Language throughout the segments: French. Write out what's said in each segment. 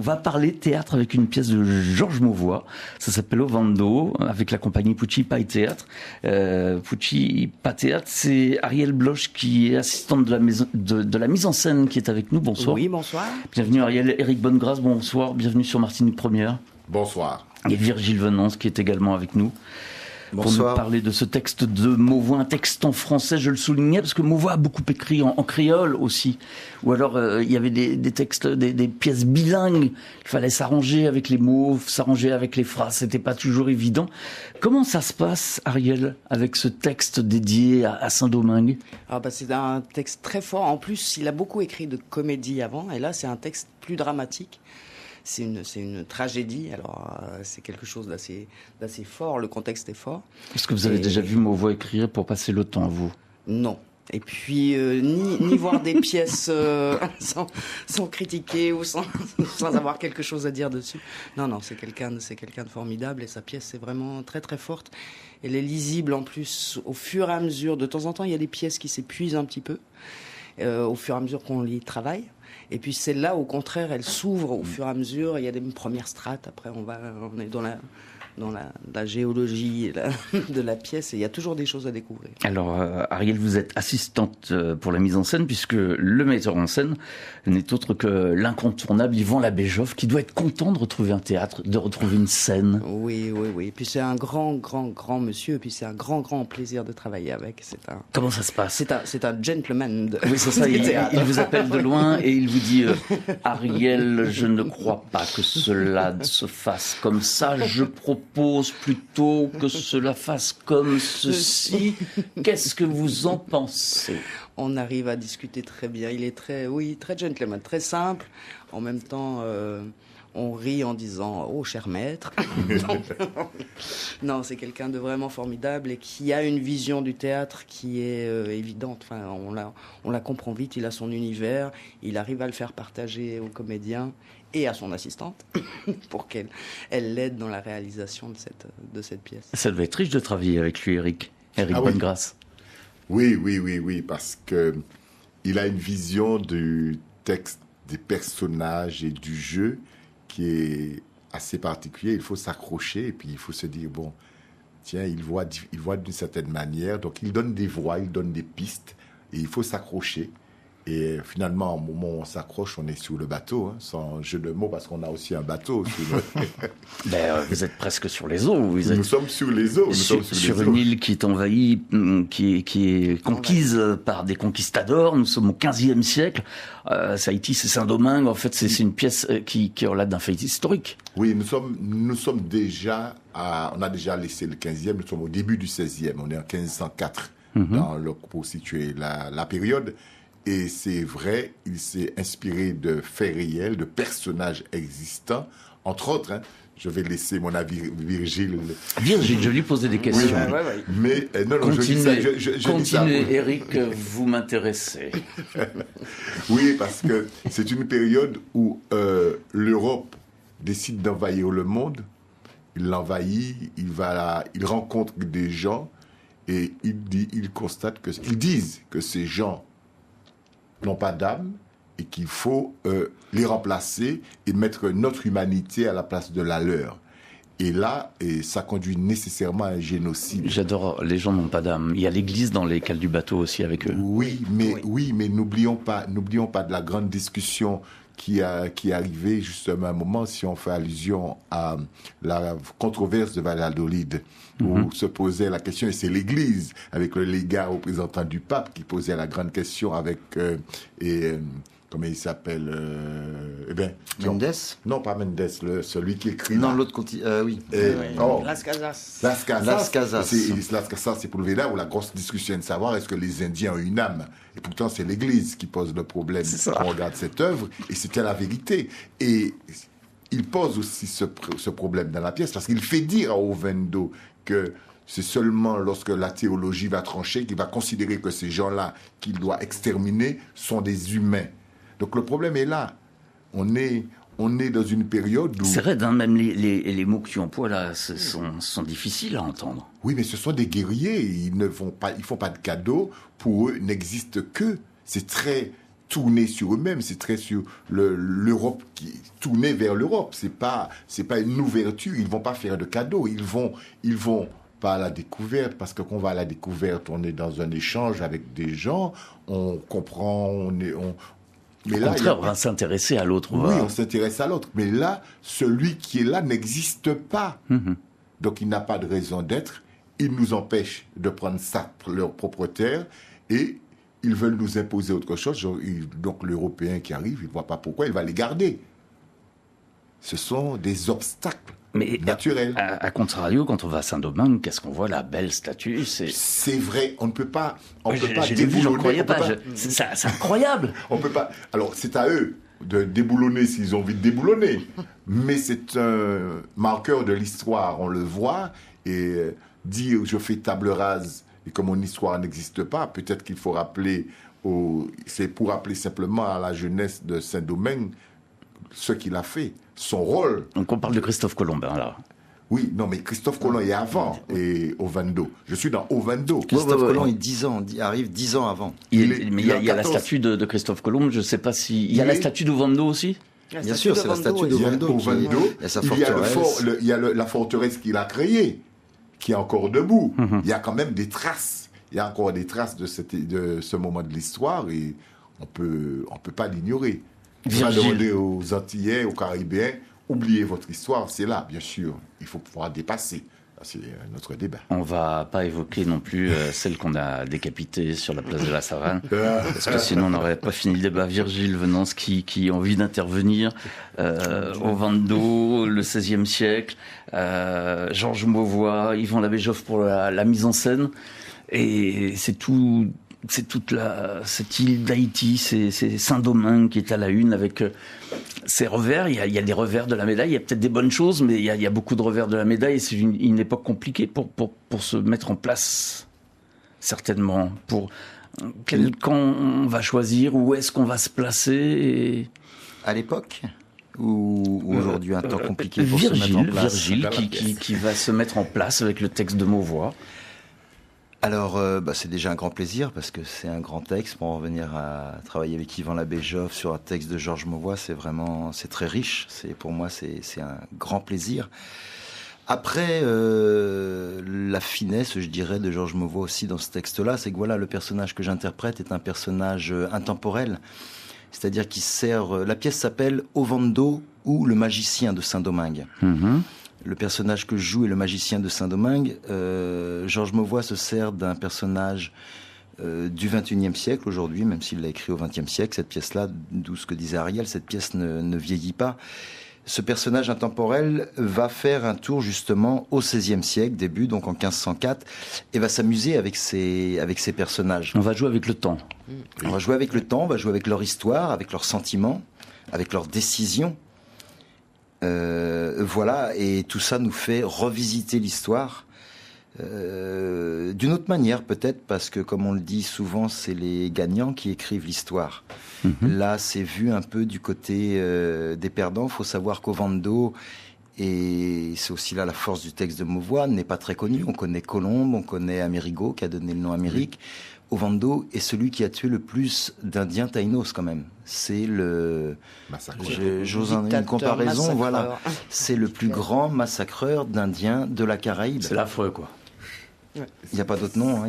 va parler théâtre avec une pièce de Georges Mauvois. Ça s'appelle Ovando, avec la compagnie Pucci Pas Théâtre. Pucci Pas Théâtre, c'est Ariel Bloch qui est assistante de la mise en scène qui est avec nous. Bonsoir. Oui, bonsoir. Bienvenue Ariel. Éric Bonnegrâce, bonsoir. Bienvenue sur Martinique Première. Bonsoir. Et Virgile Venance qui est également avec nous. Bonsoir. Pour nous parler de ce texte de Mauvois, un texte en français, je le soulignais, parce que Mauvois a beaucoup écrit en créole aussi. Ou alors, il y avait des textes, des pièces bilingues. Il fallait s'arranger avec les mots, s'arranger avec les phrases. C'était pas toujours évident. Comment ça se passe, Ariel, avec ce texte dédié à Saint-Domingue? C'est un texte très fort. En plus, il a beaucoup écrit de comédie avant. Et là, c'est un texte plus dramatique. C'est une tragédie, alors c'est quelque chose d'assez fort, le contexte est fort. Est-ce que vous avez déjà vu Mauvois écrire pour passer le temps, vous? Non. Et puis, ni voir des pièces sans critiquer ou sans avoir quelque chose à dire dessus. Non, c'est quelqu'un de formidable et sa pièce est vraiment très très forte. Elle est lisible en plus au fur et à mesure. De temps en temps, il y a des pièces qui s'épuisent un petit peu au fur et à mesure qu'on y travaille. Et puis celle-là, au contraire, elle s'ouvre au fur et à mesure. Il y a des premières strates. Après, on est dans la géologie de la pièce. Et il y a toujours des choses à découvrir. Alors, Ariel, vous êtes assistante pour la mise en scène, puisque le metteur en scène n'est autre que l'incontournable Yvan Labéjoff, qui doit être content de retrouver un théâtre, de retrouver une scène. Oui. Et puis c'est un grand monsieur. Et puis c'est un grand plaisir de travailler avec. Comment ça se passe? C'est un gentleman. Oui, c'est ça. Il vous appelle de loin et il vous dit Ariel, je ne crois pas que cela se fasse comme ça. Je propose plutôt que cela fasse comme ceci. Qu'est-ce que vous en pensez? On arrive à discuter très bien. Il est très gentleman, très simple. En même temps, on rit en disant « Oh, cher maître !» Non, c'est quelqu'un de vraiment formidable et qui a une vision du théâtre qui est évidente. Enfin, on la comprend vite, il a son univers, il arrive à le faire partager aux comédiens et à son assistante pour qu'elle l'aide dans la réalisation de cette pièce. Ça devait être riche de travailler avec lui, Éric Bonnegrâce. Oui, parce que il a une vision du texte, des personnages et du jeu qui est assez particulier. Il faut s'accrocher et puis il faut se dire, bon, tiens, il voit d'une certaine manière, donc il donne des voix, il donne des pistes et il faut s'accrocher. Et finalement, au moment où on s'accroche, on est sur le bateau, sans jeu de mots, parce qu'on a aussi un bateau. Vous êtes presque sur les eaux. Nous sommes sur les eaux. Sur une île qui est envahie, qui est conquise par des conquistadors. Nous sommes au XVe siècle. Haïti, c'est Saint-Domingue. En fait, c'est une pièce qui relate d'un fait historique. Oui, nous sommes déjà on a déjà laissé le XVe, nous sommes au début du XVIe. On est en 1504 pour situer la période. Et c'est vrai, il s'est inspiré de faits réels, de personnages existants, entre autres. Je vais laisser mon avis Virgile. Virgile, je lui posais des questions. Oui. Mais non, continuez, je dis ça. Éric, vous m'intéressez. Oui, parce que c'est une période où l'Europe décide d'envahir le monde. Il l'envahit, il rencontre des gens et ils disent que ces gens n'ont pas d'âme et qu'il faut les remplacer et mettre notre humanité à la place de la leur. Et là, ça conduit nécessairement à un génocide. J'adore, les gens n'ont pas d'âme. Il y a l'église dans les cales du bateau aussi avec eux. Oui, mais n'oublions pas de la grande discussion qui est arrivée justement à un moment, si on fait allusion à la controverse de Valladolid, où se posait la question, et c'est l'Église, avec le légat représentant du pape, qui posait la grande question avec... comment il s'appelle Mendes? Non, pas Mendes, celui qui écrit... Non, l'autre continent, oui. Las Casas. Las Casas. Las Casas, c'est pour le là où la grosse discussion est de savoir est-ce que les Indiens ont une âme. Et pourtant, c'est l'Église qui pose le problème quand on regarde cette œuvre, et c'était la vérité. Et il pose aussi ce problème dans la pièce, parce qu'il fait dire à Ovando que c'est seulement lorsque la théologie va trancher qu'il va considérer que ces gens-là qu'il doit exterminer sont des humains. Donc le problème est là. On est dans une période où... C'est raide, même les mots que tu emploies là sont difficiles à entendre. Oui, mais ce sont des guerriers. Ils font pas de cadeaux. Pour eux, n'existe que. C'est très tournés sur eux-mêmes, c'est très sur l'Europe qui est tournée vers l'Europe. C'est pas une ouverture. Ils vont pas faire de cadeaux. Ils vont pas à la découverte, parce que quand on va à la découverte, on est dans un échange avec des gens, on comprend, mais Au contraire, on va s'intéresser à l'autre. Oui, on s'intéresse à l'autre. Mais là, celui qui est là n'existe pas. Donc il n'a pas de raison d'être. Ils nous empêchent de prendre ça pour leur propre terre et ils veulent nous imposer autre chose. Donc l'Européen qui arrive, il ne voit pas pourquoi, il va les garder. Ce sont des obstacles naturels. À contrario, quand on va à Saint-Domingue, qu'est-ce qu'on voit? La belle statue, c'est vrai, on ne peut pas... J'ai vu, j'en croyais pas. C'est incroyable. On peut pas... Alors, c'est à eux de déboulonner s'ils ont envie de déboulonner. Mais c'est un marqueur de l'histoire, on le voit. Et dire je fais table rase et que mon histoire n'existe pas, peut-être qu'il faut rappeler, c'est pour rappeler simplement à la jeunesse de Saint-Domingue ce qu'il a fait, son rôle. Donc on parle de Christophe Colomb, là. Oui, non, mais Christophe Colomb est avant, et Ovando. Je suis dans Ovando. Christophe Colomb arrive 10 ans avant. Mais il y a la statue de Christophe Colomb, je ne sais pas si... Il y a la statue d'Ovando aussi? Bien sûr, c'est la statue d'Ovando. Il y a sa forteresse. Il y a la forteresse qu'il a créée, qui est encore debout. Il y a quand même des traces. Il y a encore des traces de ce moment de l'histoire, et on peut pas l'ignorer. Il va demander aux Antillais, aux Caribéens, oubliez votre histoire, c'est là, bien sûr. Il faut pouvoir dépasser. C'est notre débat. On va pas évoquer non plus celle qu'on a décapitée sur la place de la Savane, parce que sinon on n'aurait pas fini le débat. Virgile Venance qui a envie d'intervenir. Ovando, le XVIe siècle, Georges Mauvois, Yvan Labéjoff pour la mise en scène. Et c'est toute cette île d'Haïti, c'est Saint-Domingue qui est à la une avec ses revers. Il y a des revers de la médaille, il y a peut-être des bonnes choses, mais il y a beaucoup de revers de la médaille. Et c'est une époque compliquée pour se mettre en place, certainement. Pour quel camp on va choisir, où est-ce qu'on va se placer À l'époque ou aujourd'hui, un temps compliqué pour se mettre en place? Virgile qui va se mettre en place avec le texte de Mauvois. Alors, c'est déjà un grand plaisir parce que c'est un grand texte. Pour en revenir à travailler avec Yvan Labéjoff sur un texte de Georges Mauvois, c'est très riche. Pour moi, c'est un grand plaisir. Après, la finesse, je dirais, de Georges Mauvois aussi dans ce texte-là, c'est que voilà, le personnage que j'interprète est un personnage intemporel. C'est-à-dire qu'il sert... La pièce s'appelle Ovando ou le magicien de Saint-Domingue. Le personnage que je joue est le magicien de Saint-Domingue. Georges Mauvois se sert d'un personnage du XXIe siècle aujourd'hui, même s'il l'a écrit au XXe siècle. Cette pièce-là, d'où ce que disait Ariel, cette pièce ne vieillit pas. Ce personnage intemporel va faire un tour justement au XVIe siècle, début, donc en 1504, et va s'amuser avec ces personnages. On va jouer avec le temps. On va jouer avec le temps, on va jouer avec leur histoire, avec leurs sentiments, avec leurs décisions. Voilà, et tout ça nous fait revisiter l'histoire d'une autre manière peut-être, parce que comme on le dit souvent, c'est les gagnants qui écrivent l'histoire. Là, c'est vu un peu du côté des perdants. Il faut savoir qu'Ovando, et c'est aussi là la force du texte de Mauvois, n'est pas très connu. On connaît Colomb, on connaît Amerigo qui a donné le nom Amérique. Ovando est celui qui a tué le plus d'Indiens taïnos quand même. C'est j'ose en une comparaison, voilà. C'est le plus grand massacreur d'Indiens de la Caraïbe. C'est l'affreux, quoi. Il n'y a pas d'autre nom.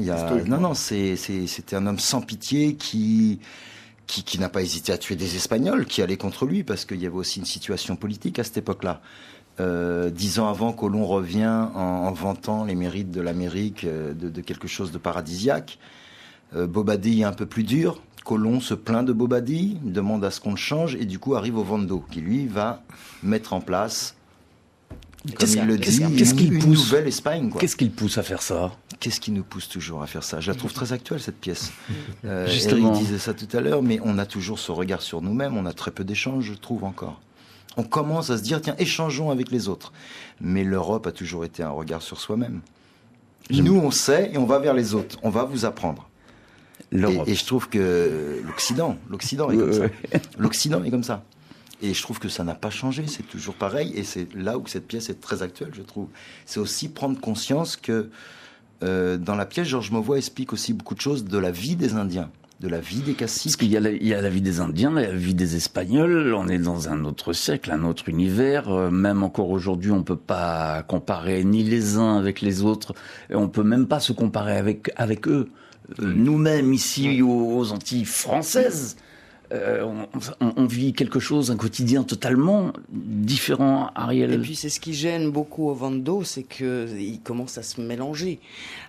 Non, c'était un homme sans pitié qui n'a pas hésité à tuer des Espagnols qui allaient contre lui, parce qu'il y avait aussi une situation politique à cette époque-là. 10 ans avant, Colomb revient en vantant les mérites de l'Amérique, de quelque chose de paradisiaque. Bobadilla est un peu plus dur. Colomb se plaint de Bobadilla, demande à ce qu'on le change, et du coup arrive Ovando, qui lui va mettre en place, comme il le dit, une nouvelle Espagne. Qu'est-ce qui le pousse à faire ça? Qu'est-ce qui nous pousse toujours à faire ça? Je la trouve très actuelle, cette pièce. Justement. Eric disait ça tout à l'heure, mais on a toujours ce regard sur nous-mêmes, on a très peu d'échanges, je trouve encore. On commence à se dire, tiens, échangeons avec les autres. Mais l'Europe a toujours été un regard sur soi-même. Nous, on sait, et on va vers les autres. On va vous apprendre. Et je trouve que l'Occident est comme ça. L'Occident est comme ça. Et je trouve que ça n'a pas changé, c'est toujours pareil. Et c'est là où cette pièce est très actuelle, je trouve. C'est aussi prendre conscience que dans la pièce, Georges Mauvois explique aussi beaucoup de choses de la vie des Indiens. de la vie des Parce caciques. qu'il y a la vie des Indiens, la vie des Espagnols, on est dans un autre siècle, un autre univers. Même encore aujourd'hui, on peut pas comparer ni les uns avec les autres, et on peut même pas se comparer avec eux. Nous-mêmes, ici, aux Antilles françaises, on vit quelque chose, un quotidien totalement différent, Ariel. Et puis c'est ce qui gêne beaucoup Ovando, c'est qu'il commence à se mélanger.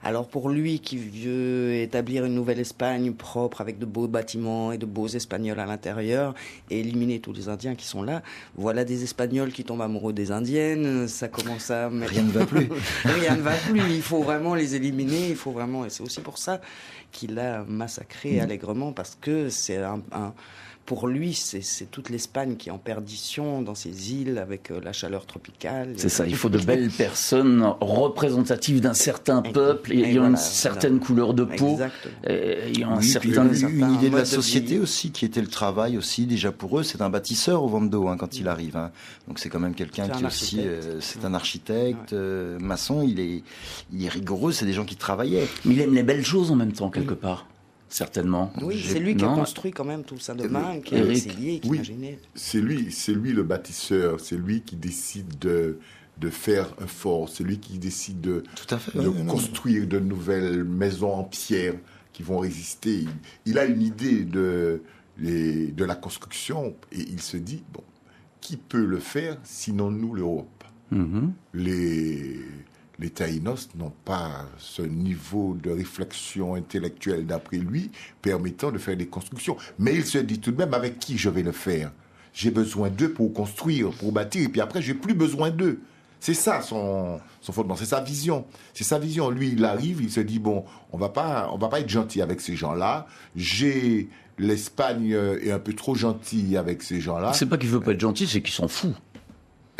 Alors pour lui qui veut établir une nouvelle Espagne propre avec de beaux bâtiments et de beaux Espagnols à l'intérieur et éliminer tous les Indiens qui sont là, voilà des Espagnols qui tombent amoureux des Indiennes, ça commence à... Rien ne va plus. Rien ne va plus, il faut vraiment les éliminer, il faut vraiment... Et c'est aussi pour ça qu'il a massacré allègrement, parce que c'est pour lui, c'est toute l'Espagne qui est en perdition dans ces îles avec la chaleur tropicale. C'est ça, il faut de belles personnes représentatives d'un certain peuple, ayant une certaine couleur de peau, ayant un Oui, puis certain... une idée de la mode de société vie. aussi, qui était le travail aussi, déjà pour eux. C'est un bâtisseur, Ovando, quand il arrive. Donc c'est quand même quelqu'un C'est un qui aussi... architecte. c'est un architecte, maçon, il est rigoureux, c'est des gens qui travaillaient. Mais il aime les belles choses en même temps, quelque part. Certainement. Oui, c'est lui qui a Non. construit quand même tout ça de main, qui a Eric. essayé, qui a Oui. imaginé. C'est lui le bâtisseur, c'est lui qui décide de faire un fort, c'est lui qui décide de Tout à fait. construire de nouvelles maisons en pierre qui vont résister. Il a une idée de la construction et il se dit, bon, qui peut le faire sinon nous, l'Europe? Mhm. Les Taïnos n'ont pas ce niveau de réflexion intellectuelle, d'après lui, permettant de faire des constructions. Mais il se dit tout de même, avec qui je vais le faire? J'ai besoin d'eux pour construire, pour bâtir, et puis après, j'ai plus besoin d'eux. C'est ça son fondement, c'est sa vision. C'est sa vision. Lui, il arrive, il se dit, bon, on va pas être gentil avec ces gens-là. L'Espagne est un peu trop gentille avec ces gens-là. C'est pas qu'il veut pas être gentil, c'est qu'il s'en fout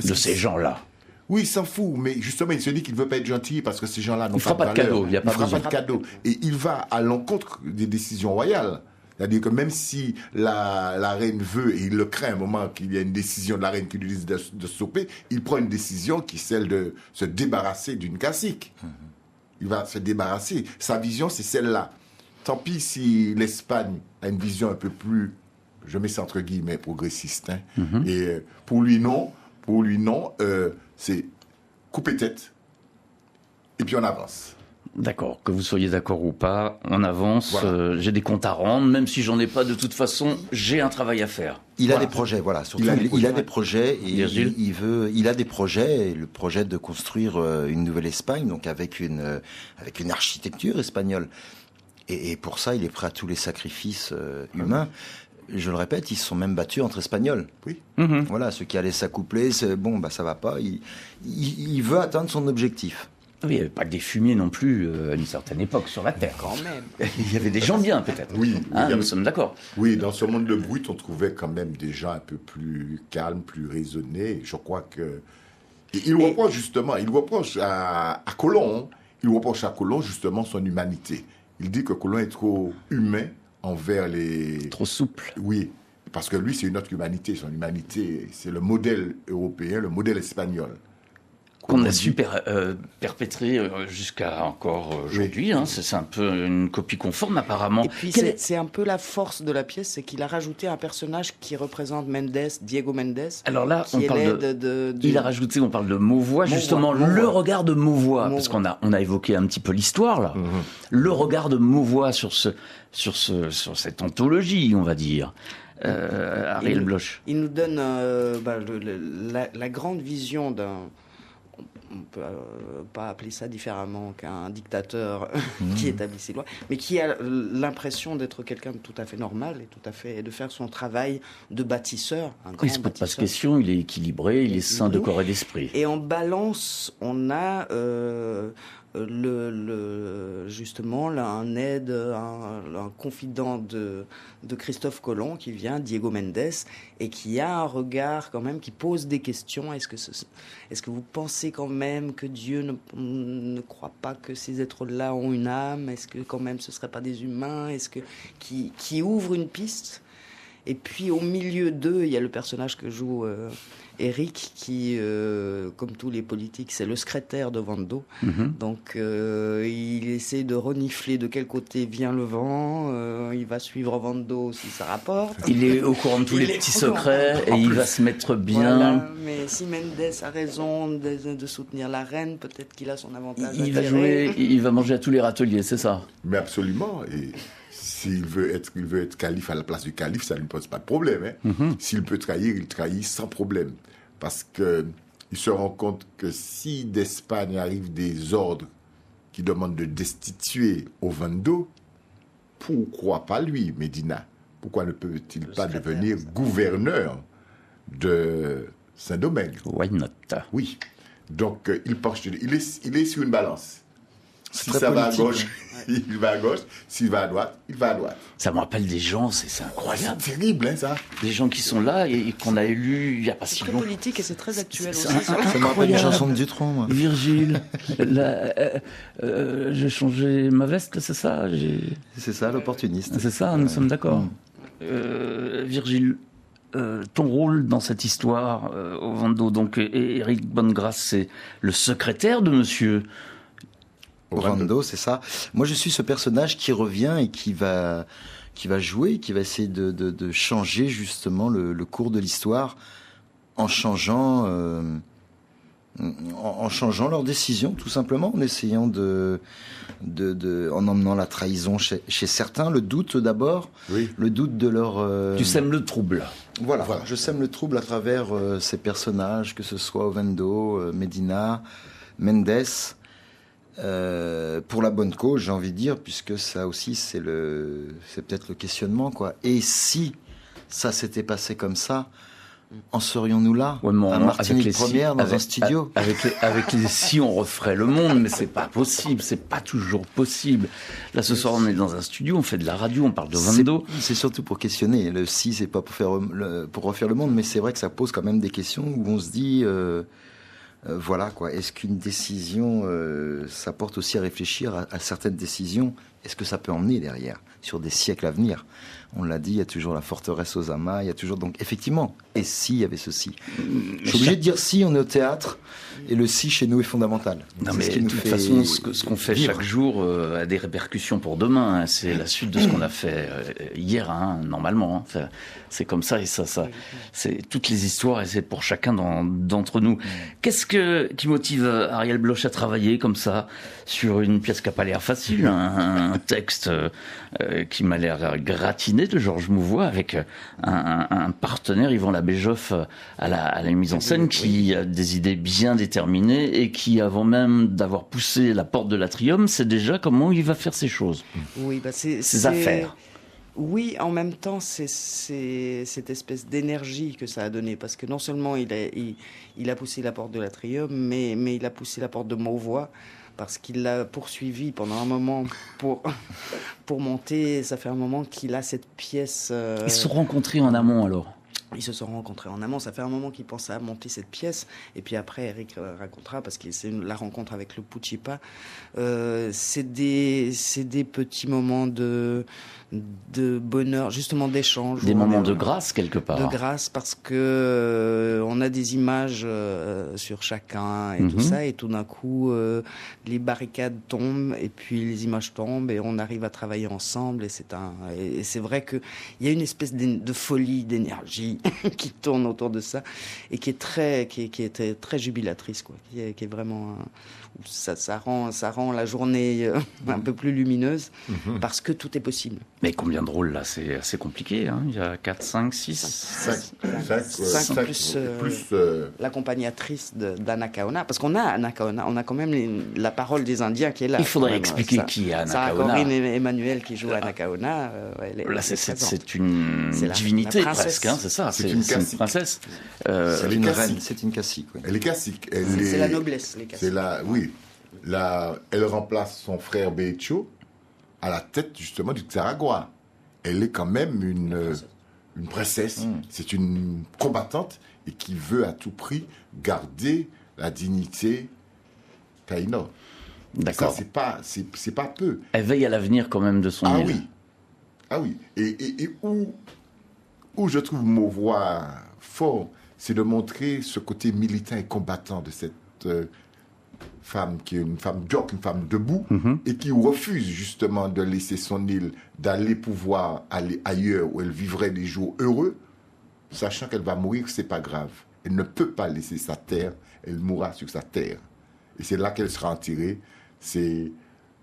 de ces gens-là. Oui, il s'en fout, mais justement, il se dit qu'il ne veut pas être gentil parce que ces gens-là n'ont Il fera pas de valeur. cadeau, il y a pas fera besoin. pas de cadeau. Et il va à l'encontre des décisions royales. C'est-à-dire que même si la reine veut, et il le craint un moment qu'il y a une décision de la reine qui lui dit de stopper, il prend une décision qui est celle de se débarrasser d'une cacique. Il va se débarrasser. Sa vision, c'est celle-là. Tant pis si l'Espagne a une vision un peu plus, je mets ça entre guillemets, progressiste. Et pour lui, non. C'est couper tête, et puis on avance. D'accord, que vous soyez d'accord ou pas, on avance, Voilà. j'ai des comptes à rendre, même si j'en ai pas de toute façon, j'ai un travail à faire. Il a Voilà. des projets, voilà. Surtout, Il a des il a projets. des projets et Virgile. il a des projets. Et le projet de construire une nouvelle Espagne, donc avec une architecture espagnole. Et pour ça, il est prêt à tous les sacrifices humains. Je le répète, ils se sont même battus entre Espagnols. Oui. Mhm. Voilà, ceux qui allaient s'accoupler, c'est bon, bah ça va pas. Il veut atteindre son objectif. Oui, il n'y avait pas que des fumiers non plus à une certaine époque sur la Terre. Quand même. Il y avait des gens bien peut-être. Oui, Hein, il y a- nous sommes d'accord. Oui, dans ce monde de brut, on trouvait quand même des gens un peu plus calmes, plus raisonnés. Je crois que... Et il reproche à Colomb, il reproche à Colomb justement son humanité. Il dit que Colomb est trop humain envers les... Trop souple. Oui, parce que lui, c'est une autre humanité. Son humanité, c'est le modèle européen, le modèle espagnol. Qu'on a dit- su perpétrer jusqu'à encore aujourd'hui. Hein. C'est un peu une copie conforme apparemment. Et puis Quel est- c'est un peu la force de la pièce, c'est qu'il a rajouté un personnage qui représente Diego Mendes, Alors là, qui on est parle l'aide de... Il a rajouté, on parle de Mauvois, justement, Mauvois. le regard de Mauvois, parce Mauvois. qu'on a évoqué un petit peu l'histoire, là. Le regard de Mauvois sur cette anthologie, on va dire. Ariel Bloch. Il nous donne la grande vision d'un... On peut pas appeler ça différemment qu'un dictateur qui établit ses lois, mais qui a l'impression d'être quelqu'un de tout à fait normal et tout à fait de faire son travail de bâtisseur, un grand Il se pose pas de bâtisseur. question, il est équilibré, il est sain de corps et d'esprit. Et en balance, on a justement là, un confident de Christophe Colomb qui vient, Diego Mendes, et qui a un regard quand même, qui pose des questions. Est-ce que vous pensez quand même que Dieu ne croit pas que ces êtres-là ont une âme? Est-ce que quand même ce ne seraient pas des humains? Qui ouvre une piste? Et puis au milieu d'eux, il y a le personnage que joue Eric, qui, comme tous les politiques, c'est le secrétaire de Vando. Donc il essaie de renifler de quel côté vient le vent. Il va suivre Vando si ça rapporte. Il est au courant de tous les petits secrets et il va se mettre bien. Voilà, mais si Mendes a raison de soutenir la reine, peut-être qu'il a son avantage. Il va manger à tous les râteliers, c'est ça? Mais absolument. Et s'il veut être calife à la place du calife, ça ne lui pose pas de problème. S'il peut trahir, il trahit sans problème. Parce qu'il se rend compte que si d'Espagne arrivent des ordres qui demandent de destituer Ovando, pourquoi pas lui, Medina? Pourquoi ne peut-il pas devenir gouverneur de Saint-Domingue? Why not? Oui. Donc, il est sur une balance. Si très ça va à politique, gauche, il va à gauche. S'il va à droite, il va à droite. Ça me rappelle des gens, c'est incroyable. C'est terrible, ça. Des gens qui sont là et qu'on a élus il n'y a pas si C'est très longtemps. politique et c'est très actuel aussi. Ça me rappelle une chanson de Dutronc, moi. Virgile, j'ai changé ma veste, c'est ça? C'est ça, l'opportuniste. C'est ça, nous sommes d'accord. Virgile, ton rôle dans cette histoire, Ovando, donc Éric Bonnegrâce, c'est le secrétaire de monsieur Ovando, c'est ça. Moi, je suis ce personnage qui revient et qui va jouer, qui va essayer de changer justement le cours de l'histoire en changeant leurs décisions, tout simplement, en essayant en emmenant la trahison chez certains, le doute d'abord, le doute de leur... Tu sèmes le trouble. Voilà, je sème le trouble à travers ces personnages, que ce soit Ovando, Medina, Mendes... pour la bonne cause, j'ai envie de dire, puisque ça aussi c'est peut-être le questionnement, quoi. Et si ça s'était passé comme ça, en serions-nous là, à Martinique Première, dans un studio? Avec les si, on referait le monde, mais c'est pas possible, c'est pas toujours possible. Là, ce soir, on est dans un studio, on fait de la radio, on parle de Vando. C'est surtout pour questionner. Le si, c'est pas pour refaire le monde, mais c'est vrai que ça pose quand même des questions où on se dit... voilà quoi. Est-ce qu'une décision, ça porte aussi à réfléchir à certaines décisions? Est-ce que ça peut emmener derrière sur des siècles à venir? On l'a dit, il y a toujours la forteresse aux amas, il y a toujours donc effectivement. Et s'il y avait ceci? Je suis obligé de dire si, on est au théâtre et le si chez nous est fondamental. Non mais de toute façon, ce qu'on fait chaque jour a des répercussions pour demain. Hein. C'est la suite de ce qu'on a fait hier, normalement. Hein. Enfin, c'est comme ça et ça. C'est toutes les histoires et c'est pour chacun d'entre nous. Qu'est-ce qui motive Ariel Bloch à travailler comme ça sur une pièce qui n'a pas l'air facile, un texte qui m'a l'air gratiné de Georges Mouvois avec un partenaire, Yvan Labéjoff, à la mise en scène, qui a des idées bien déterminées et qui, avant même d'avoir poussé la porte de l'Atrium, sait déjà comment il va faire ses choses. Oui, ses affaires. Oui, en même temps, c'est cette espèce d'énergie que ça a donné, parce que non seulement il a poussé la porte de l'Atrium, mais il a poussé la porte de Mauvois, parce qu'il l'a poursuivi pendant un moment pour monter. Ça fait un moment qu'il a cette pièce... Ils se sont rencontrés en amont alors? Ils se sont rencontrés en amont. Ça fait un moment qu'il pensait à monter cette pièce. Et puis après, Eric racontera, parce que c'est la rencontre avec le Puchipa. C'est des petits moments de bonheur, justement d'échange. Des moments de grâce, quelque part. De grâce, parce que on a des images sur chacun et tout ça. Et tout d'un coup, les barricades tombent et puis les images tombent et on arrive à travailler ensemble. Et c'est vrai qu'il y a une espèce de folie, d'énergie qui tourne autour de ça et qui était très jubilatrice, quoi. Qui est vraiment ça rend la journée un peu plus lumineuse parce que tout est possible. Mais combien de rôles là? C'est assez compliqué, hein. Il y a 4, 5, 6 5 plus l'accompagnatrice d'Anacaona, parce qu'on a Anacaona, on a quand même la parole des Indiens qui est là. Il faudrait expliquer qui est Anacaona. Sarah Corinne et Emmanuel qui jouent Anacaona. Là, c'est une divinité presque, hein, c'est ça. C'est une princesse. C'est une reine, c'est une cacique. Oui. Elle est cacique. C'est la noblesse, les caciques. Elle remplace son frère Becho à la tête justement du Tsaragua. Elle est quand même une princesse. C'est une combattante et qui veut à tout prix garder la dignité taïno. D'accord. Ça, c'est pas peu. Elle veille à l'avenir quand même de son île. Ah oui. Et où je trouve Mauvois fort, c'est de montrer ce côté militant et combattant de cette femme qui est une femme jock, une femme debout, et qui refuse justement de laisser son île, d'aller pouvoir aller ailleurs où elle vivrait des jours heureux, sachant qu'elle va mourir, c'est pas grave. Elle ne peut pas laisser sa terre, elle mourra sur sa terre. Et c'est là qu'elle sera enterrée. C'est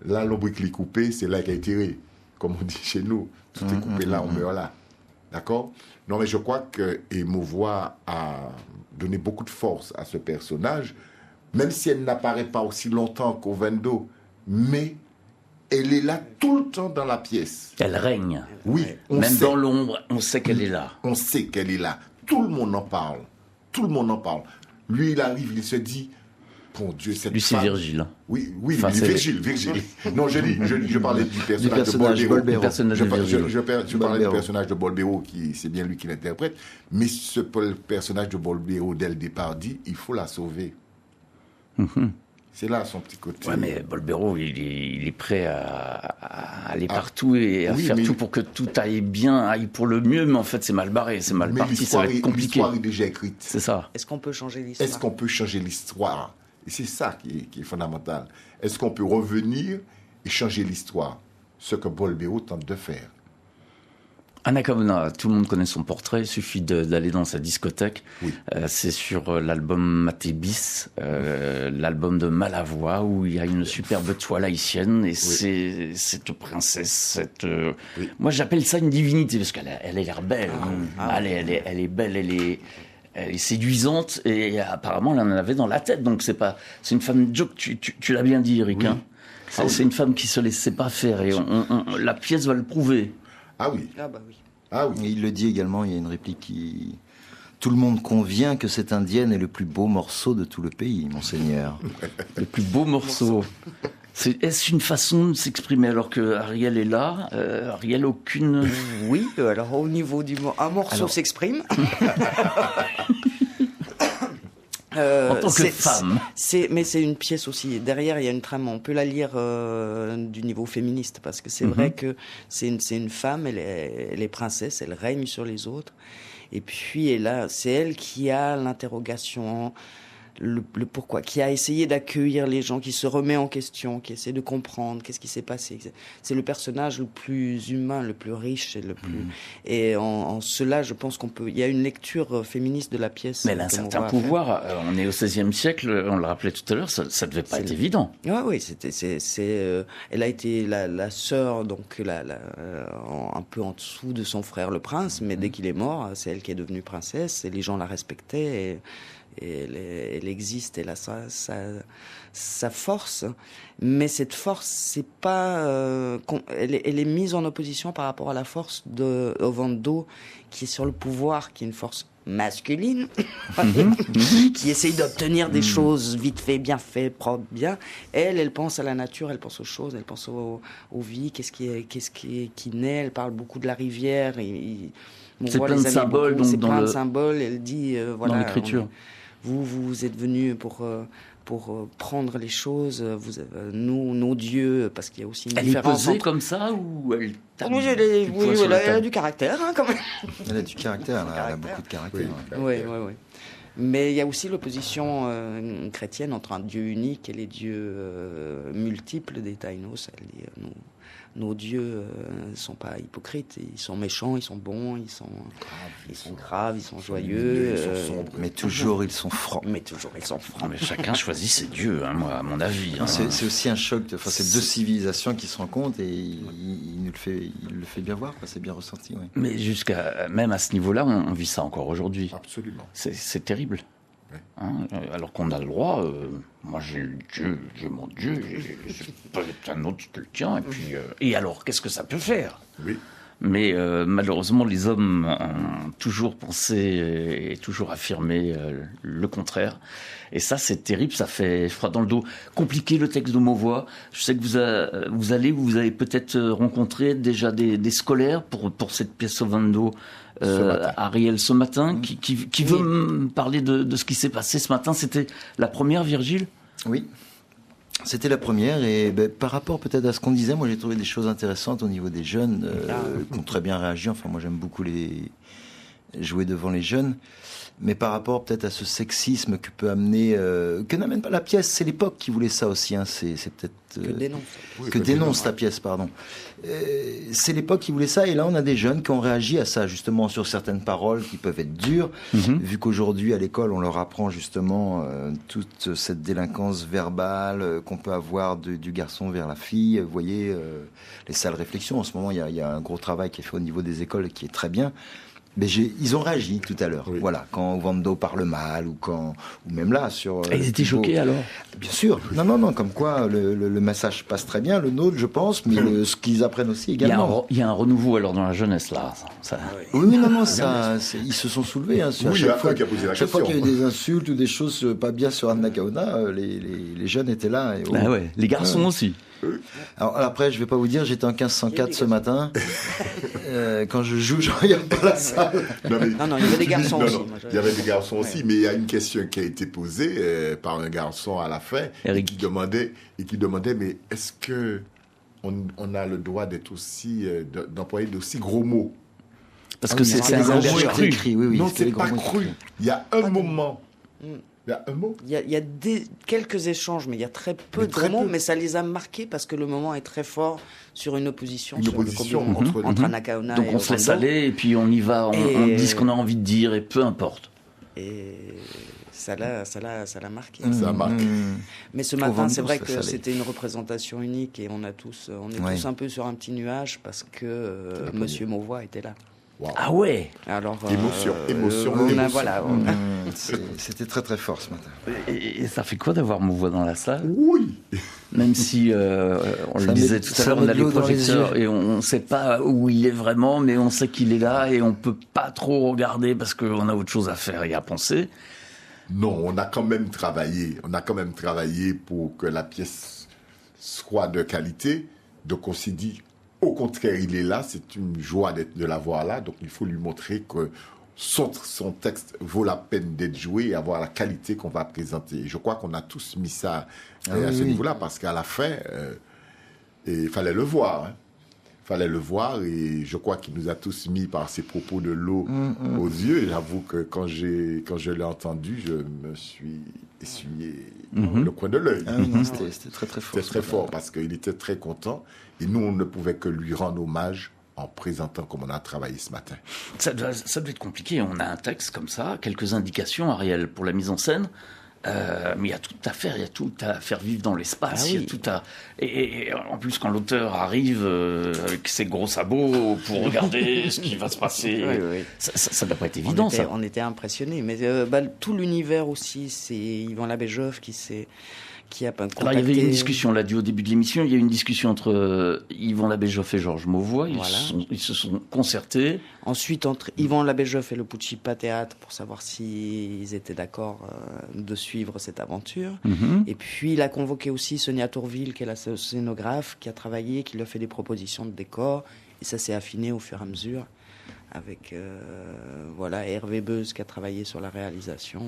là l'ombrique est coupée, c'est là qu'elle est tirée. Comme on dit chez nous, tout est coupé là, on meurt là. D'accord? Non, mais je crois que Mauvois a donné beaucoup de force à ce personnage, même si elle n'apparaît pas aussi longtemps qu'Ovendo, mais elle est là tout le temps dans la pièce. Elle règne. Oui, on Même sait. dans l'ombre, on sait qu'elle est là. On sait qu'elle est là. Tout le monde en parle. Tout le monde en parle. Lui, il arrive, il se dit, bon Dieu, cette Lui, c'est femme... Virgile. Oui, Enfin, c'est- Virgile. Non, je parlais du personnage, personnage de Bolbero. Bolbero. Le personnage de Virgile. Je parlais du Bolbero. personnage de Bolbero, c'est bien lui qui l'interprète. Mais ce personnage de Bolbero, dès le départ, dit, il faut la sauver. C'est là son petit côté. Ouais, mais Bolbero, il est prêt à aller partout et à oui, faire mais- tout pour que tout aille bien, aille pour le mieux, mais en fait, c'est mal barré, c'est mal Mais parti, ça va être compliqué. l'histoire est déjà écrite. C'est ça. Est-ce qu'on peut changer l'histoire? Est-ce qu'on peut changer l'histoire? Et c'est ça qui est fondamental. Est-ce qu'on peut revenir et changer l'histoire? Ce que Bolbero tente de faire. Anna Kavanagh, tout le monde connaît son portrait, il suffit d'aller dans sa discothèque. Oui. C'est sur l'album Maté Bis, l'album de Malavoie, où il y a une superbe toile haïtienne, et c'est cette princesse, Oui. Moi j'appelle ça une divinité, parce qu'elle a l'air belle. Ah, Elle est belle, elle est séduisante, et apparemment elle en avait dans la tête, donc c'est une femme joke, tu l'as bien dit Eric, Oui. hein. C'est une femme qui se laissait pas faire, et la pièce va le prouver. Ah oui, Ah bah oui. ah oui. Et il le dit également, il y a une réplique qui... Tout le monde convient que cette indienne est le plus beau morceau de tout le pays, monseigneur. Le plus beau morceau. Est-ce une façon de s'exprimer alors que Ariel est là? Ariel, aucune... Oui, alors au niveau du un morceau Alors- s'exprime. En tant que femme. Mais c'est une pièce aussi. Derrière, il y a une trame. On peut la lire du niveau féministe parce que c'est vrai que c'est une femme. Elle est princesse. Elle règne sur les autres. Et puis, c'est elle qui a l'interrogation, le pourquoi, qui a essayé d'accueillir les gens, qui se remet en question, qui essaie de comprendre qu'est-ce qui s'est passé. C'est le personnage le plus humain, le plus riche et le plus. Et en cela, je pense il y a une lecture féministe de la pièce. Mais elle a un certain pouvoir. On est au XVIe siècle, on le rappelait tout à l'heure, ça devait pas être évident. Oui, elle a été la sœur, donc un peu en dessous de son frère le prince, mais dès qu'il est mort, c'est elle qui est devenue princesse et les gens la respectaient. Et elle existe, elle a sa force, mais cette force, c'est pas, elle est mise en opposition par rapport à la force de Ovando, qui est sur le pouvoir, qui est une force masculine, qui essaye d'obtenir des choses vite fait, bien fait, propre, bien. Elle pense à la nature, elle pense aux choses, elle pense aux vies, qu'est-ce qui naît. Elle parle beaucoup de la rivière. C'est plein de symboles, donc, c'est dans plein de le- symboles. Elle dit, voilà. Dans l'écriture. Vous êtes venus pour prendre les choses, nos dieux, parce qu'il y a aussi une Elle est différence posée entre... comme ça ou elle tape Oui, du poing sur la elle a table du caractère, hein, quand même. Elle a du caractère, elle a beaucoup de caractère. Oui. ouais. Oui. Mais il y a aussi l'opposition chrétienne entre un dieu unique et les dieux multiples des Taïnos. Elle dit, nos dieux ne sont pas hypocrites, ils sont méchants, ils sont bons, ils sont graves, ils sont joyeux. Ils sont sombres. Mais toujours, ils sont francs. Mais toujours, ils sont francs. Non, mais chacun choisit ses dieux, hein, moi, à mon avis. hein. C'est aussi un choc, c'est deux civilisations qui se rencontrent et il le fait bien voir, quoi, c'est bien ressenti. Ouais. Mais même à ce niveau-là, on vit ça encore aujourd'hui. Absolument. C'est terrible. Ouais. Hein, alors qu'on a le droit, moi j'ai le Dieu, j'ai mon Dieu, c'est peut-être un autre que le tien, et alors qu'est-ce que ça peut faire? Oui. Mais malheureusement, les hommes ont toujours pensé et toujours affirmé le contraire. Et ça, c'est terrible, ça fait froid dans le dos. Compliqué le texte de Mauvois. Je sais que vous avez peut-être rencontré déjà des scolaires pour cette pièce Ovando. Ariel ce matin, qui veut me parler de ce qui s'est passé ce matin. C'était la première, Virgile? Oui, c'était la première et par rapport peut-être à ce qu'on disait, moi j'ai trouvé des choses intéressantes au niveau des jeunes qui ont très bien réagi. Enfin, moi j'aime beaucoup jouer devant les jeunes. Mais par rapport peut-être à ce sexisme que peut amener, que n'amène pas la pièce, c'est l'époque qui voulait ça aussi. Hein, c'est peut-être que dénonce la pièce, pardon. C'est l'époque qui voulait ça, et là on a des jeunes qui ont réagi à ça justement sur certaines paroles qui peuvent être dures, vu qu'aujourd'hui à l'école on leur apprend justement toute cette délinquance verbale qu'on peut avoir du garçon vers la fille. Vous voyez les salles réflexions. En ce moment il y a un gros travail qui est fait au niveau des écoles qui est très bien. Mais ils ont réagi tout à l'heure. Oui. Voilà, quand Wando parle mal ou même là sur. Ils étaient choqués alors. Bien sûr. Non. Comme quoi le message passe très bien, le nôtre, je pense, mais ce qu'ils apprennent aussi également. Il y a un renouveau alors dans la jeunesse là. Ça... Oui, ils se sont soulevés. Hein, à chaque fois qu'il y a eu des insultes ou des choses pas bien sur Anna Kaona, les jeunes étaient là. Et, les garçons aussi. Alors après, je vais pas vous dire, j'étais en 1504 ce matin. Quand je joue, je regarde pas la salle. Non, il y avait des garçons aussi. Il y avait des garçons aussi, mais il y a une question qui a été posée par un garçon à la fin qui demandait, mais est-ce que on a le droit d'être aussi d'employer d'aussi gros mots? Parce que c'est un langage cru. Non, c'est pas cru. Il y a un moment. Il y a un mot. Il y a quelques échanges, mais il y a très peu de mots, mais ça les a marqués parce que le moment est très fort sur une opposition entre Anna Kaona et donc on se laisse aller et puis on y va, on dit ce qu'on a envie de dire et peu importe. Et ça l'a marqué. Ça a marqué. Mais ce matin, c'est vrai que c'était une représentation unique et on est tous un peu sur un petit nuage parce que Monsieur Mauvois était là. Wow. Ah ouais. Alors émotion. C'était très très fort ce matin. Et ça fait quoi d'avoir Mauvois dans la salle? Oui. Même si on le disait tout à l'heure, on a les projecteurs et on ne sait pas où il est vraiment, mais on sait qu'il est là et on peut pas trop regarder parce qu'on a autre chose à faire et à penser. Non, on a quand même travaillé. On a quand même travaillé pour que la pièce soit de qualité. Donc on s'est dit, au contraire, il est là. C'est une joie de l'avoir là. Donc il faut lui montrer que son texte vaut la peine d'être joué et avoir la qualité qu'on va présenter. Je crois qu'on a tous mis ça à ce niveau-là parce qu'à la fin, il fallait le voir. Hein. Fallait le voir et je crois qu'il nous a tous mis par ses propos de l'eau aux yeux. Et j'avoue que quand je l'ai entendu, je me suis essuyé le coin de l'œil. C'était très très fort. C'était très fort parce qu'il était très content et nous, on ne pouvait que lui rendre hommage en présentant comme on a travaillé ce matin. Ça doit être compliqué. On a un texte comme ça, quelques indications, Ariel, pour la mise en scène. Mais il y a tout à faire, il y a tout à faire vivre dans l'espace, il y a tout à... Et en plus, quand l'auteur arrive avec ses gros sabots pour regarder ce qui va se passer, ça ne doit pas être évident, ça. On était impressionnés, mais tout l'univers aussi, c'est Yvan Labéjoff qui a contacté... Alors, il y avait une discussion, là, au début de l'émission, il y a eu une discussion entre Yvan Labéjoff et Georges Mauvois, ils se sont concertés. Ensuite, entre Yvan Labéjoff et le Puccipa Théâtre, pour savoir s'ils étaient d'accord de suivre cette aventure. Et puis, il a convoqué aussi Sonia Tourville, qui est la scénographe, qui a travaillé, qui lui a fait des propositions de décors, et ça s'est affiné au fur et à mesure, avec Hervé Beuz, qui a travaillé sur la réalisation,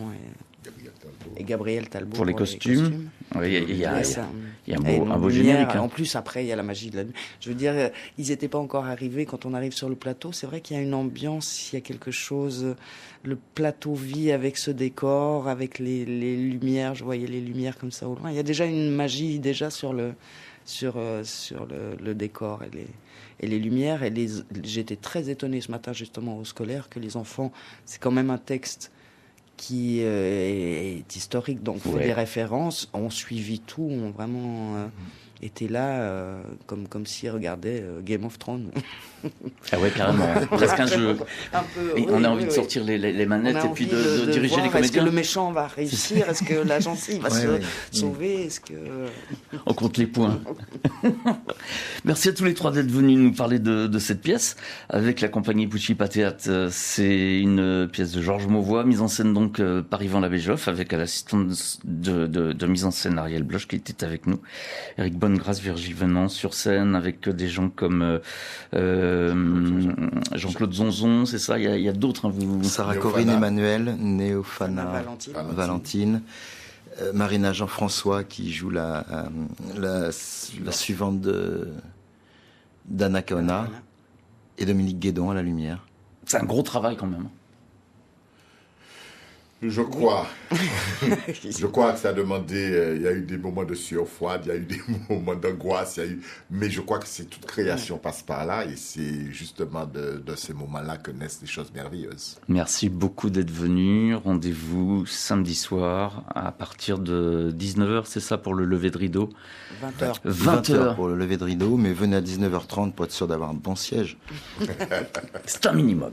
et Gabriel Talbot pour les costumes. Oui, il y a un beau générique. En plus, après, il y a la magie de la nuit. Je veux dire, ils n'étaient pas encore arrivés. Quand on arrive sur le plateau, c'est vrai qu'il y a une ambiance, il y a quelque chose. Le plateau vit avec ce décor, avec les lumières. Je voyais les lumières comme ça au loin. Il y a déjà une magie sur le décor et les lumières. J'étais très étonné ce matin, justement, au scolaire, que les enfants, c'est quand même un texte qui est historique, donc fait des références, ont suivi tout, ont vraiment été là comme s'ils regardaient Game of Thrones. Ah ouais, carrément. Presque un jeu. On a envie de sortir les manettes et puis de diriger les comédiens. Est-ce que le méchant va réussir? Est-ce que la gentille va se sauver? On compte les points. Merci à tous les trois d'être venus nous parler de cette pièce avec la compagnie Puccipa Théâtre. C'est une pièce de Georges Mauvois, mise en scène donc par Yvan Labéjoff, avec à l'assistance de mise en scène Ariel Bloch qui était avec nous, Eric Bonnegrâce, Virginie Venant sur scène avec des gens comme Jean-Claude Zonzon, c'est ça. Il y a d'autres. Hein, Sarah Corinne Emmanuel, Néophana Valentine. Marina Jean-François qui joue la suivante d'Anna Kaona et Dominique Guédon à la lumière. C'est un gros travail quand même. Je crois. Je crois que ça a demandé. Il y a eu des moments de sueur froide, il y a eu des moments d'angoisse, mais je crois que c'est toute création passe par là, et c'est justement de ces moments-là que naissent des choses merveilleuses. Merci beaucoup d'être venu. Rendez-vous samedi soir à partir de 19h, c'est ça, pour le lever de rideau? 20h. 20h pour le lever de rideau, mais venez à 19h30 pour être sûr d'avoir un bon siège. C'est un minimum.